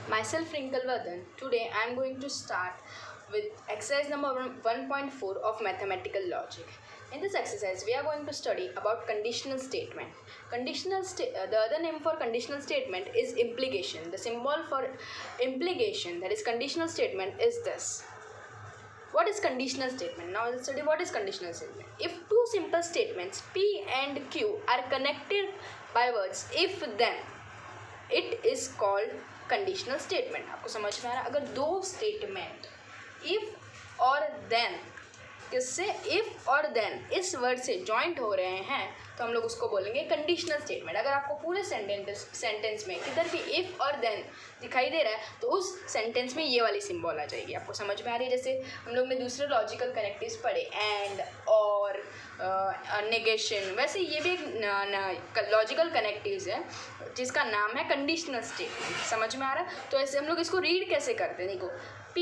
Myself Rinkle Vardhan. Today I am going to start with exercise number 1.4 of mathematical logic. In this exercise we are going to study about conditional statement. The other name for conditional statement is implication. The symbol for implication, that is conditional statement, is this. What is conditional statement? Now let's study what is conditional statement. If two simple statements P and Q are connected by words if then, it is called conditional statement. आपको समझ में आ रहा है? अगर दो statement if और then, किससे? इफ और देन इस वर्ड से जॉइंट हो रहे हैं तो हम लोग उसको बोलेंगे कंडीशनल स्टेटमेंट. अगर आपको पूरे सेंटेंस में किधर भी इफ और देन दिखाई दे रहा है तो उस सेंटेंस में ये वाली सिंबल आ जाएगी. आपको समझ में आ रही है? जैसे हम लोग ने दूसरे लॉजिकल कनेक्टिव्स पढ़े, एंड, और, नेगेशन, वैसे ये भी एक लॉजिकल कनेक्टिव्स है जिसका नाम है कंडीशनल स्टेटमेंट. समझ में आ रहा है? तो ऐसे हम लोग इसको रीड कैसे करते हैं? देखो, P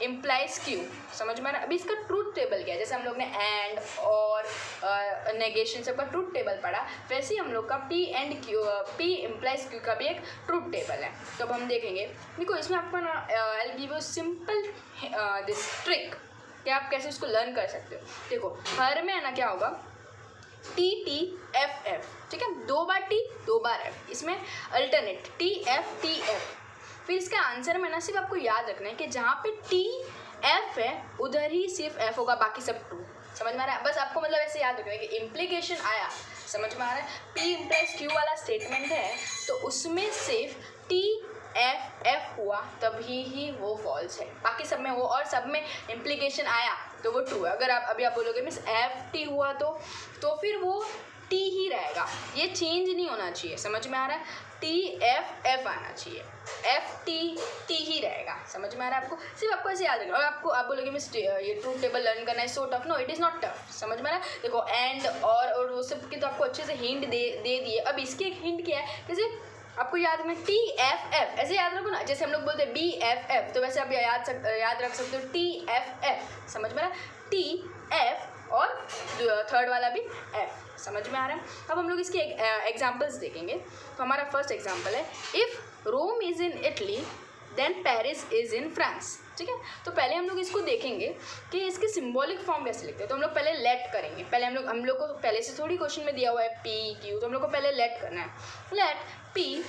इम्प्लाइज Q. समझ में आ रहा है? अभी इसका ट्रूथ टेबल क्या है? जैसे हम लोग ने एंड और नेगेशन सबका ट्रूथ टेबल पढ़ा, वैसे ही हम लोग का P इम्प्लाइज Q का भी एक ट्रूथ टेबल है. तो अब हम देखेंगे. देखो, इसमें आपको ना I will give you simple this trick कि आप कैसे इसको लर्न कर सकते हो. देखो, हर में है ना क्या होगा? TTFF. ठीक है, 2 बार T 2 बार F. इसमें अल्टरनेट TF. फिर इसका आंसर में ना सिर्फ आपको याद रखना है कि जहाँ पे TF है उधर ही सिर्फ F होगा, बाकी सब ट्रू. समझ में आ रहा है? बस आपको मतलब ऐसे याद रखना है कि इम्प्लीकेशन आया. समझ में आ रहा है? P इम्प्लाइज Q वाला स्टेटमेंट है तो उसमें सिर्फ TF हुआ तभी ही वो फॉल्स है, बाकी सब में वो, और सब में इम्प्लीकेशन आया तो वो ट्रू है. अगर आप बोलोगे मिस FT हुआ तो फिर वो T ही रहेगा, ये चेंज नहीं होना चाहिए. समझ में आ रहा है? TFF आना चाहिए, FT ही रहेगा. समझ में आ रहा है आपको? सिर्फ आपको ऐसे याद रखना. और आप बोलोगे मिस ये ट्रूथ टेबल लर्न करना है so tough. No, it is not tough. समझ में आ रहा है? देखो, एंड और वो सब की तो आपको अच्छे से हिंट दे दिए. अब इसकी एक हिंट क्या है? जैसे आपको याद रखना TFF, ऐसे याद रखो ना. जैसे हम लोग बोलते हैं BFF, तो वैसे आप याद रख सकते हो TFF. समझ में आ रहा है? TF और थर्ड वाला भी F. समझ में आ रहा है? अब हम लोग इसके एग्जाम्पल्स देखेंगे. तो हमारा फर्स्ट एग्जाम्पल है, if Rome is in Italy then Paris is in France. ठीक है, तो पहले हम लोग इसको देखेंगे कि इसके सिंबॉलिक फॉर्म कैसे लिखते हैं. तो हम लोग पहले लेट करेंगे. पहले हम लोग को पहले से थोड़ी क्वेश्चन में दिया हुआ है PQ, तो हम लोग को पहले लेट करना है. Let P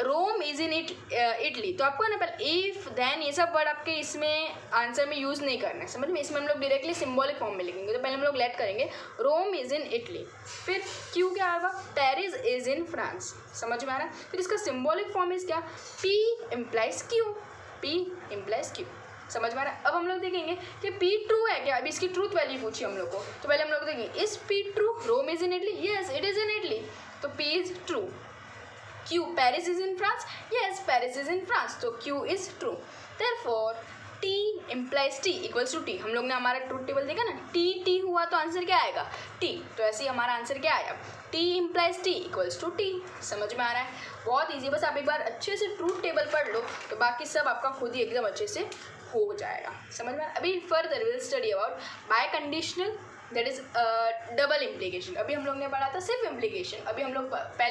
Rome is in Italy. तो आपको है ना पहले इफ देन ये सब वर्ड आपके इसमें आंसर में यूज़ नहीं करना है. समझ में? इसमें हम लोग डायरेक्टली सिंबॉलिक फॉर्म में लिखेंगे. तो पहले हम लोग लेट करेंगे रोम इज़ इन इटली. फिर Q क्या आएगा? Paris is in France. समझ में आ रहा है? फिर इसका सिंबॉलिक फॉर्म इज़ क्या? P implies Q. समझ में आ रहा है? अब हम लोग देखेंगे कि P ट्रू है क्या. अभी इसकी ट्रूथ वैल्यू पूछी हम लोग को, तो पहले हम लोग देखेंगे is P true? Rome is in Italy. Yes, it is in Italy, तो P is true. Q Paris is in France. Yes, Paris is in France, तो Q is true. Therefore T implies T equals to T. हम लोग ने हमारा truth table देखा ना, T हुआ तो आंसर क्या आएगा? T. तो ऐसे ही हमारा आंसर क्या आया? T implies T equals to T. समझ में आ रहा है? बहुत ईजी. बस आप एक बार अच्छे से ट्रूथ टेबल पढ़ लो तो बाकी सब आपका खुद ही एकदम अच्छे से हो जाएगा. समझ में? अभी further will study about by conditional, that is double implication. अभी हम लोग ने पढ़ा था सिर्फ इम्प्लीकेशन. पहले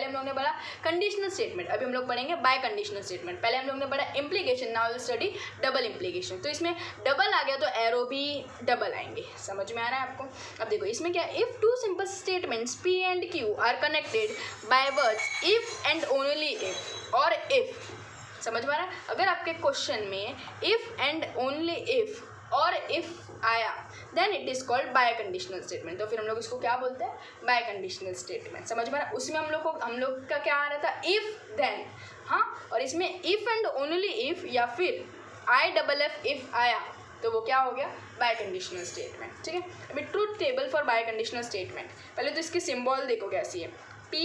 हम लोग ने पढ़ा कंडीशनल स्टेटमेंट. अभी हम लोग पढ़ेंगे बाय कंडीशनल स्टेटमेंट. पहले हम लोग ने पढ़ा implication, now will study double implication. तो इसमें डबल आ गया तो एरो भी डबल आएंगे. समझ में आ रहा है आपको? अब देखो, इसमें क्या है? If two simple statements P and Q are connected by words if and only if और इफ. समझ में आ रहा है? अगर आपके क्वेश्चन में इफ एंड ओनली इफ और इफ आया then it is called biconditional statement. तो फिर हम लोग इसको क्या बोलते हैं? Biconditional statement. समझ में आ रहा है? उसमें हम लोग का क्या आ रहा था? If then. हाँ, और इसमें इफ एंड ओनली इफ या फिर IFF इफ आया तो वो क्या हो गया? Bye conditional statement. ठीक है, अभी truth table for bye conditional statement. पहले तो इसकी सिंबल देखो कैसी है. P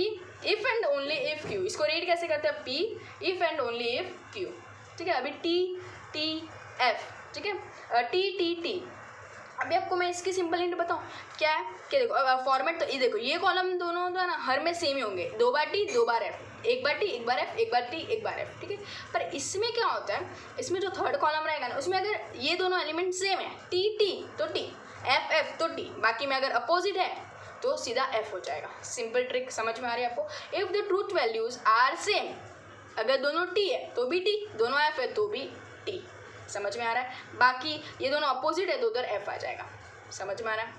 if and only if Q. इसको रीड कैसे करते हैं? P if and only if Q. ठीक है, अभी TTF. ठीक है, TTT. अभी आपको मैं इसकी सिंपल हिंट बताऊँ क्या है? कि देखो फॉर्मेट तो ये देखो, ये कॉलम दोनों तो है ना हर में सेम ही होंगे. 2 बार T 2 बार F, 1 बार T 1 बार F, 1 बार T 1 बार F. ठीक है, पर इसमें क्या होता है? इसमें जो थर्ड कॉलम रहेगा ना, उसमें अगर ये दोनों एलिमेंट सेम है, T तो T, F तो T, बाकी में अगर अपोजिट है तो सीधा F हो जाएगा. सिंपल ट्रिक समझ में आ रही है आपको? If the truth values are same अगर दोनों टी है तो भी टी, दोनों एफ है तो भी टी। समझ में आ रहा है? बाकी ये दोनों अपोजिट है तो उधर एफ आ जाएगा। समझ में आ रहा है?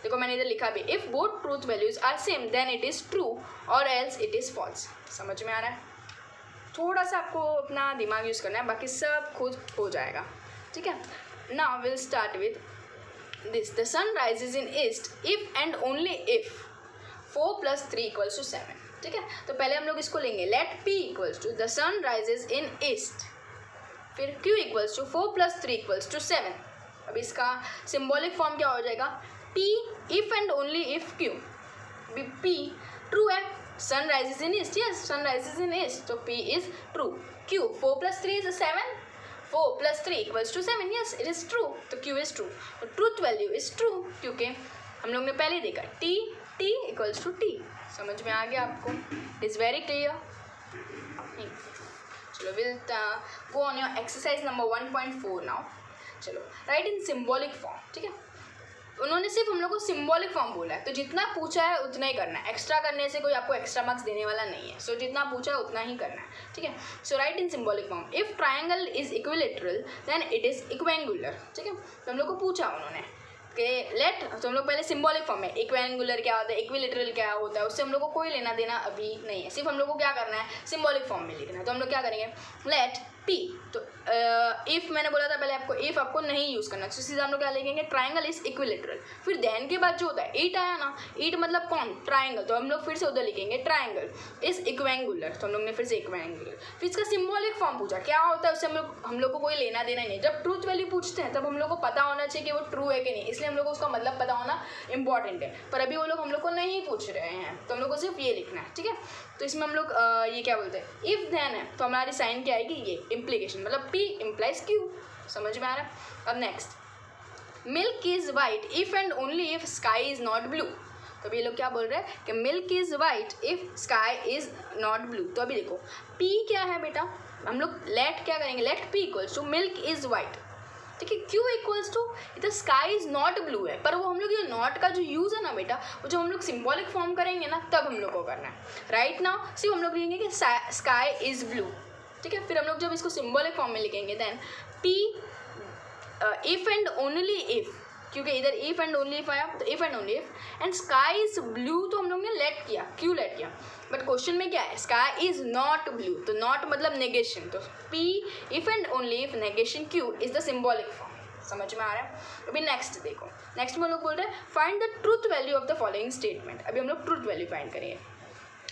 देखो मैंने इधर लिखा भी, if both truth values are same then it is true और एल्स इट इज फॉल्स। समझ में आ रहा है? थोड़ा सा आपको अपना दिमाग यूज करना है, बाकी सब खुद हो जाएगा। ठीक है, now will start with this, the sun rises in east if and only if 4 + 3 = 7। ठीक है, तो पहले हम लोग इसको लेंगे, let P equals to the sun rises in east, फिर Q इक्वल्स टू 4 + 3 = 7। अब इसका सिम्बॉलिक फॉर्म क्या हो जाएगा, P if and only if Q। P true है, sun rises in east, yes sun rises in east, तो P is true. Q 4 + 3 = 7, 4 + 3 = 7, yes it is true, तो Q is true. तो truth value is true, क्योंकि हम लोग ने पहले देखा T इक्वल्स टू T। समझ में आ गया आपको? It is very clear. चलो will go on your exercise number 1.4 now. चलो राइट इन सिम्बॉलिक फॉर्म। ठीक है, उन्होंने सिर्फ हम लोग को सिम्बॉलिक फॉर्म बोला है, तो जितना पूछा है उतना ही करना है, एक्स्ट्रा करने से कोई आपको एक्स्ट्रा मार्क्स देने वाला नहीं है। सो जितना पूछा है उतना ही करना है। ठीक है, so write in symbolic form, if triangle is equilateral then it is equiangular. ठीक है, तो हम लोग को पूछा उन्होंने कि लेट, तो हम लोग पहले सिम्बॉलिक फॉर्म में, इक्वेंगुलर क्या होता है, इक्विलेटरल क्या होता है, उससे हम लोग को कोई लेना देना अभी नहीं है, सिर्फ हम लोग को क्या करना है, सिम्बॉलिक फॉर्म में लिखना है। तो हम लोग क्या करेंगे, लेट P, तो इफ़ मैंने बोला था पहले आपको, इफ़ आपको नहीं यूज़ करना, तो सीधा हम लोग क्या लिखेंगे, ट्राइंगल इज इक्विलेटरल। फिर देन के बाद जो होता है ईट आया ना, ईट मतलब कौन, ट्राइंगल, तो हम लोग फिर से उधर लिखेंगे ट्राइंगल इज इक्वेंगुलर, तो हम लोग ने फिर से इक्वेंगुलर। फिर इसका सिम्बॉलिक फॉर्म पूछा क्या होता है, उससे हम लोग को कोई लेना देना नहीं। जब ट्रूथ वैल्यू पूछते हैं तब हम लोग को पता होना चाहिए कि वो ट्रू है कि नहीं, इसलिए हम लोग को उसका मतलब पता होना इंपॉर्टेंट है। पर अभी वो लोग हम लोग को नहीं पूछ रहे हैं, तो हम लोग को सिर्फ ये लिखना है। ठीक है, तो इसमें हम लोग ये क्या बोलते हैं, इफ देन है, तो हमारी साइन क्या आएगी, ये इम्प्लीकेशन, मतलब P implies Q। समझ में आ रहा है? अब next, milk is white if and only if sky is not blue. तो अभी ये लोग क्या बोल रहे हैं कि milk is white if sky is not blue. तो अभी देखो P क्या है बेटा, हम लोग लेट क्या करेंगे, let P equals to milk is white. ठीक है, Q इक्वल्स टू इधर स्काई इज नॉट ब्लू है, पर वो हम लोग ये नॉट का जो यूज़ है ना बेटा, वो जब हम लोग सिम्बॉलिक फॉर्म करेंगे ना तब हम लोग को करना है। राइट नाउ सिर्फ हम लोग लिखेंगे कि स्काई इज ब्लू। ठीक है, फिर हम लोग जब इसको सिम्बॉलिक फॉर्म में लिखेंगे then P if and only if, क्योंकि इधर इफ एंड ओनली इफ आया, तो if and only if and sky is blue, तो हम लोग ने लेट किया, क्यों लेट किया, बट क्वेश्चन में क्या है, स्काई इज नॉट ब्लू, तो नॉट मतलब नेगेशन, तो P if and only if negation Q is the symbolic form. समझ में आ रहा है? अभी नेक्स्ट देखो, नेक्स्ट में हम लोग बोल रहे हैं find the truth value of the following statement. अभी हम लोग ट्रूथ वैल्यू फाइंड करेंगे।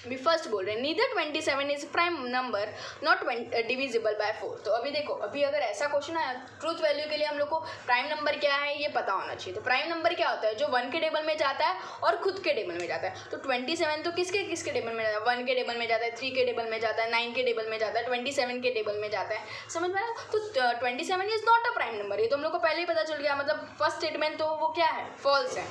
अभी फर्स्ट बोल रहे हैं neither 27 is prime number not divisible by 4। तो अभी देखो, अभी अगर ऐसा क्वेश्चन आया, ट्रूथ वैल्यू के लिए हम लोग को प्राइम नंबर क्या है ये पता होना चाहिए। तो प्राइम नंबर क्या होता है, जो 1 के टेबल में जाता है और खुद के टेबल में जाता है। तो 27 तो किसके टेबल में जाता है, 1 के टेबल में जाता है, 3 के टेबल में जाता है, 9 के टेबल में जाता है, 27 के टेबल में जाता है। समझ में आया? तो 27 is not a prime number, ये तो हम लोग को पहले ही पता चल गया, मतलब फर्स्ट स्टेटमेंट तो वो क्या है, फॉल्स है।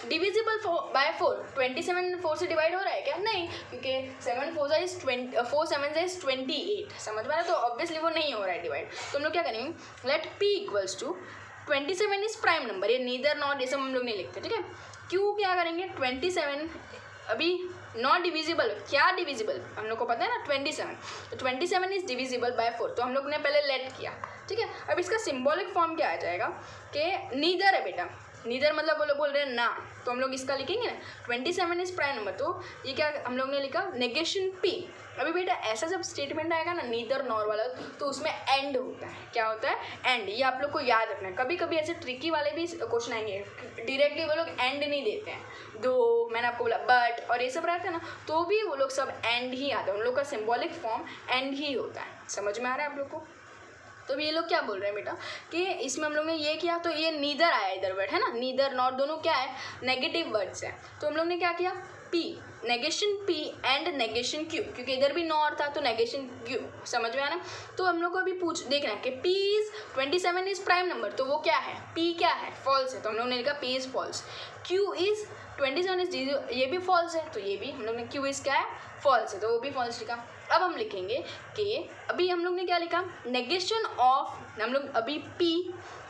डिविजिबल बाय 4, 27 4 से डिवाइड हो रहा है क्या, नहीं, क्योंकि 7 4 इज 4 7 इज 28। समझ में आया? तो ऑब्वियसली वो नहीं हो रहा है डिवाइड। तो हम लोग क्या करेंगे, let P equals to 27 is prime number, ये नीदर नॉट ये सब हम लोग नहीं लिखते। ठीक है, Q क्या करेंगे, 27 अभी नॉट डिविजिबल, क्या डिविजिबल हम लोग को पता है ना 27, तो 27 इज डिविजिबल बाय 4, तो हम लोग ने पहले लेट किया। ठीक है, अब इसका सिम्बॉलिक फॉर्म क्या आ जाएगा कि नीदर है बेटा, नीदर मतलब वो लोग बोल रहे हैं ना, तो हम लोग इसका लिखेंगे ना 27 इज प्राइम नंबर, तो ये क्या हम लोग ने लिखा, नेगेशन P। अभी बेटा ऐसा जब स्टेटमेंट आएगा ना नीदर नॉर वाला, तो उसमें एंड होता है, क्या होता है, एंड। ये आप लोग को याद रखना है, कभी कभी ऐसे ट्रिकी वाले भी क्वेश्चन आएंगे, डायरेक्टली वो लोग एंड नहीं देते हैं, दो मैंने आपको बोला बट और ये सब रहता है ना, तो भी वो लोग सब एंड ही आता है, उन लोग का सिम्बॉलिक फॉर्म एंड ही होता है। समझ में आ रहा है आप लोग को? तो ये लोग क्या बोल रहे हैं बेटा कि इसमें हम लोग ने ये किया, तो ये नीदर आया इधर वर्ड है ना, नीदर नॉट दोनों क्या है, नेगेटिव वर्ड्स है। तो हम लोग ने क्या किया, P negation P and negation Q, क्योंकि इधर भी नॉट था तो नेगेशन Q। समझ में आना? तो हम लोग को अभी देखना है कि P is 27 is prime number, तो वो क्या है, P क्या है, फॉल्स है, तो हम लोग ने लिखा P is false. Q is 27 is ये भी फॉल्स है, तो ये भी हम लोग ने Q इज क्या है, फॉल्स है, तो वो भी फॉल्स लिखा। अब हम लिखेंगे कि अभी हम लोग ने क्या लिखा, नेगेशन ऑफ, हम लोग अभी P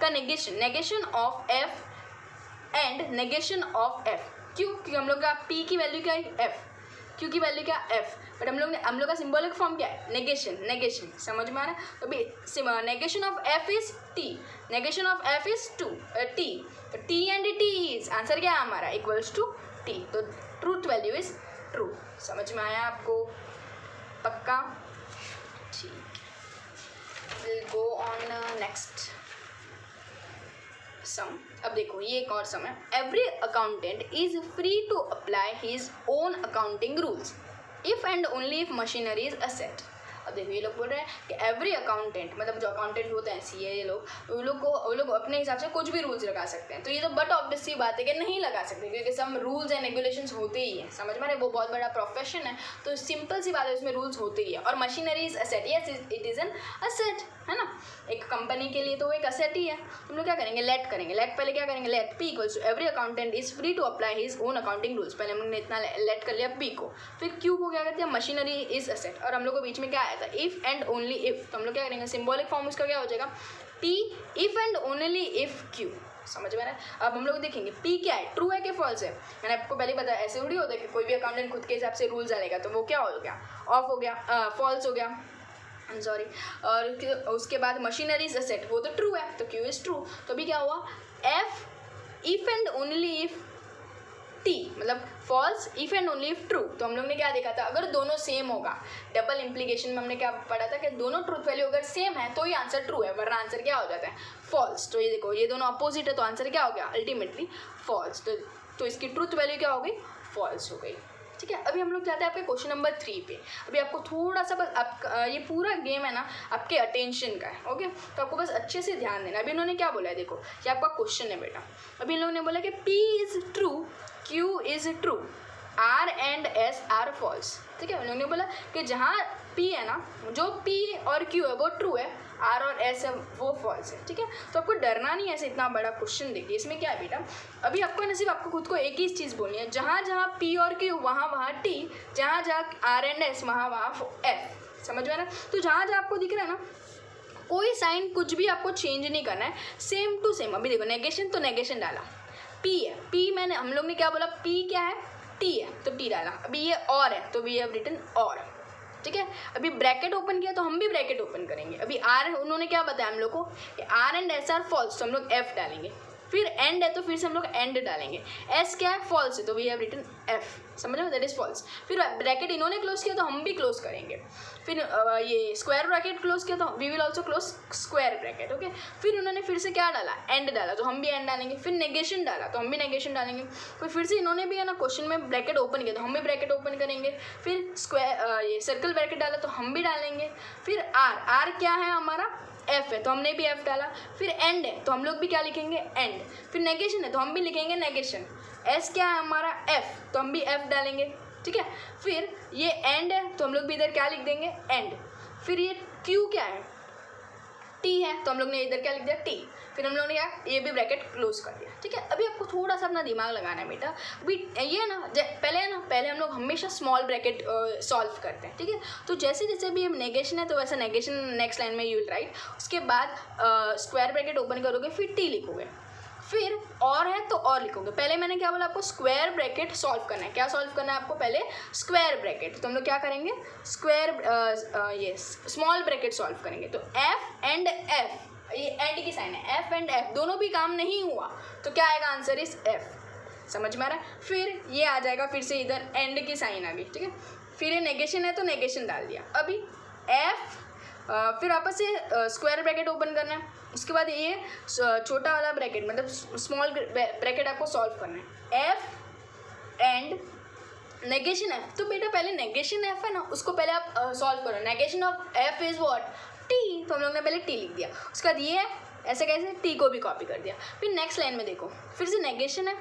का negation of F and negation of F। क्यों? क्योंकि हम लोग का P की वैल्यू क्या है, F, क्यू की वैल्यू क्या एफ, बट हम लोग का सिंबॉलिक फॉर्म क्या है नेगेशन, समझ में आ रहा है। तो अभी negation of F is T, negation of F is T, तो T and T is answer क्या है हमारा इक्वल्स टू टी, तो ट्रूथ वैल्यू इज ट्रू। समझ में आया आपको, पक्का, ठीक। Will go on next sum. अब देखो ये एक और सम है, every accountant is free to apply his own accounting rules if and only if machinery is asset. अब देखो ये लोग बोल रहे हैं कि एवरी अकाउंटेंट, मतलब जो अकाउंटेंट होते हैं सीए ये लोग, वो लोग अपने हिसाब से कुछ भी रूल्स लगा सकते हैं। तो ये तो बट ऑब्वियस सी बात है कि नहीं लगा सकते, क्योंकि सम रूल्स एंड रेगुलेशंस होते ही हैं, समझ में आ रहा है, वो बहुत बड़ा प्रोफेशन है, तो सिंपल सी बात है उसमें रूल्स होते ही है। और machinery is asset, yes it is an asset, है ना, एक कंपनी के लिए तो वो एक असेट ही है। हम लोग क्या करेंगे, लेट करेंगे, लेट पहले क्या करेंगे, let P equals to every accountant is free to apply his own accounting rules, पहले हम लोग ने इतना लेट कर लिया पी को, फिर क्यू को क्या करते हैं मशीनरी इज असेट, और हम लोग को बीच में क्या आया था इफ एंड ओनली इफ, तो हम लोग क्या करेंगे सिंबॉलिक फॉर्म उसका क्या हो जाएगा T if and only if Q, समझ में आ रहा है। अब हम लोग देखेंगे पी क्या है, ट्रू है कि फॉल्स है। मैंने आपको पहले बताया ऐसे थोड़ी होता है कि कोई भी अकाउंटेंट खुद के हिसाब से रूल्स डालेगा, तो वो क्या हो गया ऑफ हो गया, फॉल्स हो गया, सॉरी। और उसके बाद मशीनरी इज असेट, वो तो ट्रू है, तो क्यू इज ट्रू। तो अभी क्या हुआ F if and only if T, मतलब false if and only if true. तो हम लोग ने क्या देखा था, अगर दोनों सेम होगा, डबल इम्प्लीकेशन में हमने क्या पढ़ा था कि दोनों ट्रूथ वैल्यू अगर सेम है तो ही आंसर ट्रू है, वरना आंसर क्या हो जाता है फॉल्स। तो ये देखो ये दोनों अपोजिट है, तो आंसर क्या हो गया अल्टीमेटली फॉल्स, तो इसकी ट्रूथ वैल्यू क्या हो गई फॉल्स हो गई, ठीक है। अभी हम लोग जाते हैं आपके क्वेश्चन नंबर 3 पे। अभी आपको थोड़ा सा बस ये पूरा गेम है ना आपके अटेंशन का है, ओके, तो आपको बस अच्छे से ध्यान देना। अभी इन्होंने क्या बोला है, देखो ये आपका क्वेश्चन है बेटा। अभी इन लोगों ने बोला कि P is true, Q is true, R and S are false, ठीक है। उन लोगों ने बोला कि जहाँ P है ना, जो P और Q है वो ट्रू है, R और S है वो फॉल्स है, ठीक है। तो आपको डरना नहीं है ऐसे, इतना बड़ा क्वेश्चन देखिए इसमें क्या है बेटा। अभी आपको नसीब आपको खुद को एक ही चीज़ बोलनी है, जहाँ जहाँ P और Q वहाँ वहाँ T, जहाँ जहाँ R एंड S वहाँ वहाँ F, समझ में आ रहा है। तो जहाँ जहाँ आपको दिख रहा है ना कोई साइन कुछ भी आपको चेंज नहीं करना है, सेम टू सेम। अभी देखो नेगेशन, तो नेगेशन डाला, P है, P मैंने हम लोग ने क्या बोला P क्या है T है, तो T डाला। अभी ये और है तो वी हैव रिटन और, ठीक है। अभी ब्रैकेट ओपन किया तो हम भी ब्रैकेट ओपन करेंगे। अभी आर उन्होंने क्या बताया हम लोग को कि R and S are false, तो हम लोग एफ डालेंगे। फिर एंड है तो फिर से हम लोग एंड डालेंगे। एस क्या है फॉल्स है, तो वी हैव रिटन एफ, समझ में, दैट इज फॉल्स। फिर ब्रैकेट इन्होंने क्लोज किया तो हम भी क्लोज करेंगे। फिर ये स्क्वायर ब्रैकेट क्लोज किया तो we will also close square bracket, okay. फिर उन्होंने फिर से क्या डाला एंड डाला, तो हम भी एंड डालेंगे। फिर नेगेशन डाला तो हम भी नेगेशन डालेंगे। फिर से इन्होंने भी है ना क्वेश्चन में ब्रैकेट ओपन किया तो हम भी ब्रैकेट ओपन करेंगे। फिर स्क्वायर ये सर्कल ब्रैकेट डाला तो हम भी डालेंगे। फिर आर क्या है हमारा एफ है, तो हमने भी एफ डाला। फिर एंड है तो हम लोग भी क्या लिखेंगे एंड। फिर नेगेशन है तो हम भी लिखेंगे नेगेशन। एस क्या है हमारा एफ, तो हम भी एफ डालेंगे, ठीक है। फिर ये एंड है तो हम लोग भी इधर क्या लिख देंगे एंड। फिर ये क्यू क्या है टी है, तो हम लोग ने इधर क्या लिख दिया टी। फिर हम लोग ने क्या ये भी ब्रैकेट क्लोज कर दिया, ठीक है। अभी आपको थोड़ा सा अपना दिमाग लगाना है बेटा। अभी ये ना पहले हम लोग हमेशा स्मॉल ब्रैकेट सॉल्व करते हैं, ठीक है। तो जैसे जैसे भी नेगेशन है तो वैसा नेगेशन नेक्स्ट लाइन में यू विल राइट। उसके बाद स्क्वायर ब्रैकेट ओपन करोगे, फिर टी लिखोगे, फिर और है तो और लिखोगे। पहले मैंने क्या बोला आपको स्क्वायर ब्रैकेट सॉल्व करना है। क्या सॉल्व करना है आपको पहले स्क्वायर ब्रैकेट, तो हम लोग क्या करेंगे स्क्वायर ये स्मॉल ब्रैकेट सॉल्व करेंगे। तो एफ एंड एफ, ये एंड की साइन है, एफ एंड एफ दोनों भी काम नहीं हुआ तो क्या आएगा आंसर इज एफ, समझ में आ रहा है। फिर ये आ जाएगा फिर से इधर एंड की साइन आ गई, ठीक है। फिर ये नेगेशन है तो नेगेशन डाल दिया। अभी एफ फिर वापस से स्क्वायर ब्रैकेट ओपन करना है। उसके बाद ये छोटा वाला ब्रैकेट मतलब स्मॉल ब्रैकेट आपको सॉल्व करना है। एफ एंड नेगेशन एफ, तो बेटा पहले नेगेशन एफ है ना उसको पहले आप सॉल्व करो। Negation of F is what T, तो हम लोग ने पहले टी लिख दिया। उसके बाद ये ऐसे कैसे टी को भी कॉपी कर दिया। फिर नेक्स्ट लाइन में देखो फिर से नेगेशन है,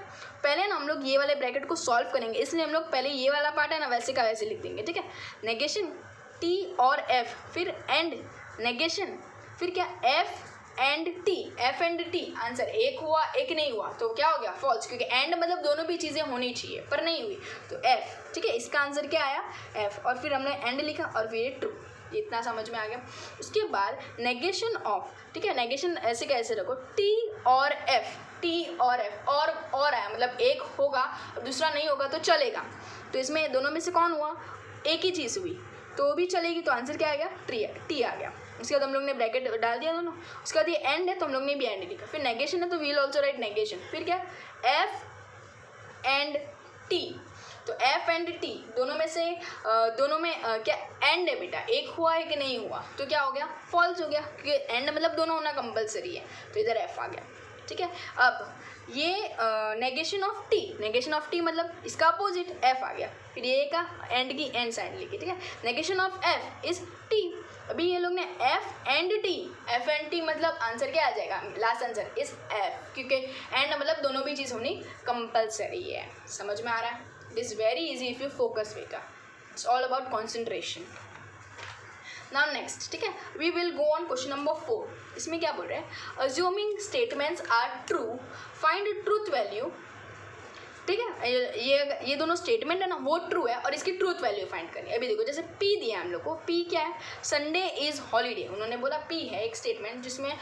पहले ना हम लोग ये वाले ब्रैकेट को सॉल्व करेंगे, इसलिए हम लोग पहले ये वाला पार्ट है ना वैसे का वैसे लिख देंगे, ठीक है। नेगेशन टी और एफ, फिर एंड नेगेशन, फिर क्या F and T, F and T. Answer एक हुआ एक नहीं हुआ तो क्या हो गया फॉल्स, क्योंकि एंड मतलब दोनों भी चीज़ें होनी चाहिए पर नहीं हुई तो एफ, ठीक है। इसका आंसर क्या आया एफ, और फिर हमने एंड लिखा और फिर ये ट्रू, इतना समझ में आ गया। उसके बाद नेगेशन ऑफ, ठीक है, नेगेशन ऐसे कैसे रखो, टी और एफ, टी और एफ, और आया मतलब एक होगा दूसरा नहीं होगा तो चलेगा। तो इसमें दोनों में से कौन हुआ, एक ही चीज़ हुई तो भी चलेगी। तो आंसर क्या आ गया, टी आ गया। उसके बाद हम लोग ने ब्रैकेट डाल दिया दोनों। उसके बाद ये एंड है तो हम लोग ने भी एंड लिखा। फिर नेगेशन है तो we will also write negation. फिर क्या, एफ एंड टी, तो एफ एंड टी दोनों में से दोनों में क्या एंड है बेटा, एक हुआ है कि नहीं हुआ, तो क्या हो गया, फॉल्स हो गया, क्योंकि एंड मतलब दोनों होना कंपलसरी है, तो इधर एफ आ गया। ठीक है, अब ये negation of T, negation of T मतलब इसका अपोजिट एफ आ गया। फिर ये का एंड की एंड साइड लिखी, ठीक है, negation of F is T. अभी ये लोग ने एफ एंड टी मतलब आंसर क्या आ जाएगा, लास्ट आंसर इज एफ, क्योंकि एंड मतलब दोनों भी चीज़ होनी कंपलसरी है। समझ में आ रहा है, it is very easy if you focus बेटा, it's all about concentration. Now next, ठीक है, we will go on question number 4। इसमें क्या बोल रहे हैं, assuming statements are true find truth value. ठीक है, ये दोनों स्टेटमेंट है ना वो ट्रू है और इसकी ट्रूथ वैल्यू फाइंड करनी है। अभी देखो जैसे पी दिया है हम लोग को, पी क्या है, संडे इज़ हॉलीडे। उन्होंने बोला पी है एक स्टेटमेंट जिसमें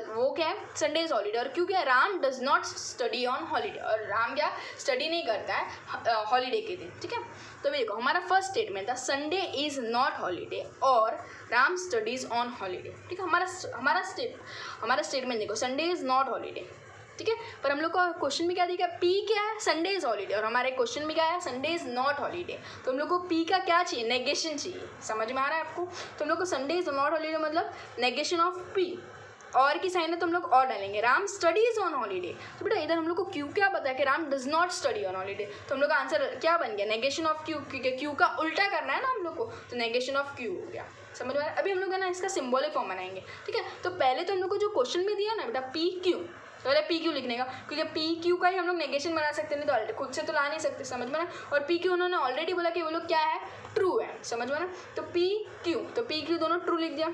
वो क्या है, संडे इज़ हॉलीडे। और क्यों क्या, Ram does not study on holiday, और राम क्या स्टडी नहीं करता है हॉलीडे के दिन। ठीक है, तो अभी देखो हमारा फर्स्ट स्टेटमेंट था संडे इज़ नॉट हॉलीडे और राम स्टडीज़ ऑन हॉलीडे। ठीक है, हमारा स्टेटमेंट देखो संडे इज़ नॉट हॉलीडे। ठीक है, पर हम लोग का क्वेश्चन में क्या दिया, पी क्या है, संडे इज़ हॉलीडे, और हमारे क्वेश्चन में क्या है, संडे इज़ नॉट हॉलीडे। तो हम लोग को पी का क्या चाहिए, नेगेशन चाहिए। समझ में आ रहा है आपको, तो हम लोग को संडे इज़ नॉट हॉलीडे मतलब नेगेशन ऑफ पी, और की साइन है तो हम लोग और डालेंगे, राम स्टडीज़ ऑन हॉलीडे। तो बेटा इधर हम लोग को क्यू क्या पता है कि Ram does not study on holiday, तो हम लोग का आंसर क्या बन गया, नेगेशन ऑफ क्यू, क्योंकि क्यू का उल्टा करना है ना हम लोग को, तो नेगेशन ऑफ क्यू हो गया। समझ में आ रहा है। अभी हम लोग है ना इसका सिम्बॉलिक फॉर्म बनाएंगे। ठीक है, तो पहले तो हम लोग को जो क्वेश्चन में दिया ना बेटा पी क्यू, तो पहले पी क्यू लिखने का, क्योंकि पी क्यू का ही हम लोग नेगेशन बना सकते नहीं तो खुद से तो ला नहीं सकते। समझ में ना, और पी क्यू उन्होंने ऑलरेडी बोला कि वो लोग क्या है, ट्रू है। समझ में ना, तो पी क्यू दोनों ट्रू लिख दिया।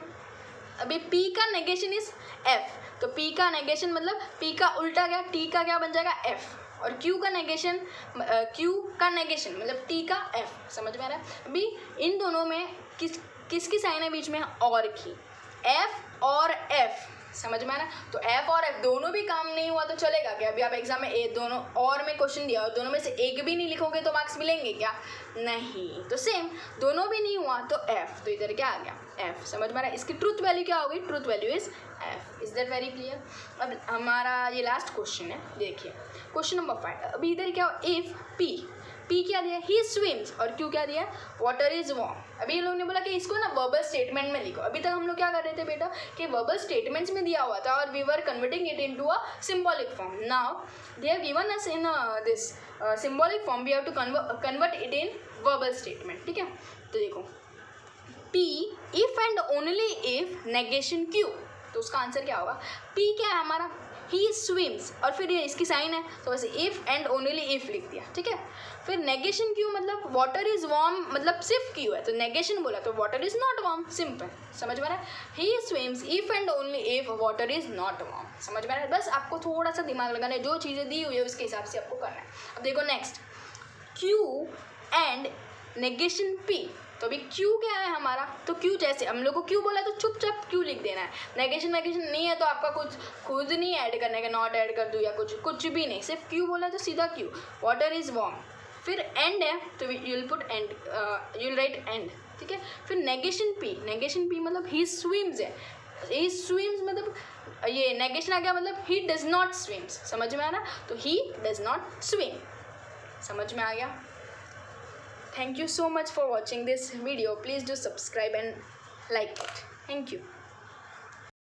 अभी पी का नेगेशन इज एफ, तो पी का नेगेशन मतलब पी का उल्टा क्या, टी का क्या बन जाएगा एफ, और क्यू का नेगेशन मतलब टी का एफ। समझ में आ रहा है। अभी इन दोनों में किसकी साइन है बीच में, और की, एफ और एफ। समझ में आ रहा है, तो एफ और एफ दोनों भी काम नहीं हुआ तो चलेगा क्या। अभी आप एग्जाम में ए दोनों और में क्वेश्चन दिया और दोनों में से एक भी नहीं लिखोगे तो मार्क्स मिलेंगे क्या, नहीं। तो सेम दोनों भी नहीं हुआ तो एफ, तो इधर क्या आ गया एफ। समझ में आ रहा है, इसकी ट्रूथ वैल्यू क्या होगी, truth value is F. Is that very clear. अब हमारा ये लास्ट क्वेश्चन है, देखिए क्वेश्चन नंबर 5। अभी इधर क्या हो, इफ पी क्या दिया, ही स्विम्स, और क्यों क्या दिया, वाटर इज वार्म। अभी ये लोग ने बोला कि इसको ना वर्बल स्टेटमेंट में लिखो। अभी तक हम लोग क्या कर रहे थे बेटा कि वर्बल स्टेटमेंट्स में दिया हुआ था और we were converting it into a symbolic form. Now they have given us in this symbolic form, we have to convert it in verbal statement. ठीक है, तो देखो P if and only if negation Q, तो उसका answer क्या होगा, P क्या है हमारा, ही स्विम्स, और फिर ये इसकी साइन है तो वैसे इफ एंड ओनली इफ लिख दिया। ठीक है, फिर नेगेशन क्यू मतलब वाटर इज वार्म मतलब सिर्फ क्यू है तो नेगेशन बोला तो water is not warm, simple. समझ में आ रहा है, he swims if and only if water is not warm. समझ में आ रहा है, बस आपको थोड़ा सा दिमाग लगाना है, जो चीज़ें दी हुई है उसके हिसाब से आपको करना है। अब देखो next, Q and negation P, तो अभी क्यू क्या है हमारा, तो क्यू जैसे हम लोग को क्यू बोला तो चुपचाप क्यू लिख देना है। नेगेशन नहीं है तो आपका कुछ खुद नहीं ऐड करने का, नॉट ऐड कर दूँ या कुछ भी नहीं, सिर्फ क्यू बोला तो सीधा क्यू, वाटर इज वार्म। फिर एंड है तो you will put and, you will write and. ठीक है, फिर नेगेशन पी मतलब ही स्विम्स है, ही स्विम्स मतलब ये नेगेशन आ गया मतलब ही डज नॉट स्विम्स। समझ में आ रहा, तो ही डज नॉट स्विम। समझ में आ गया। Thank you so much for watching this video. Please do subscribe and like it. Thank you.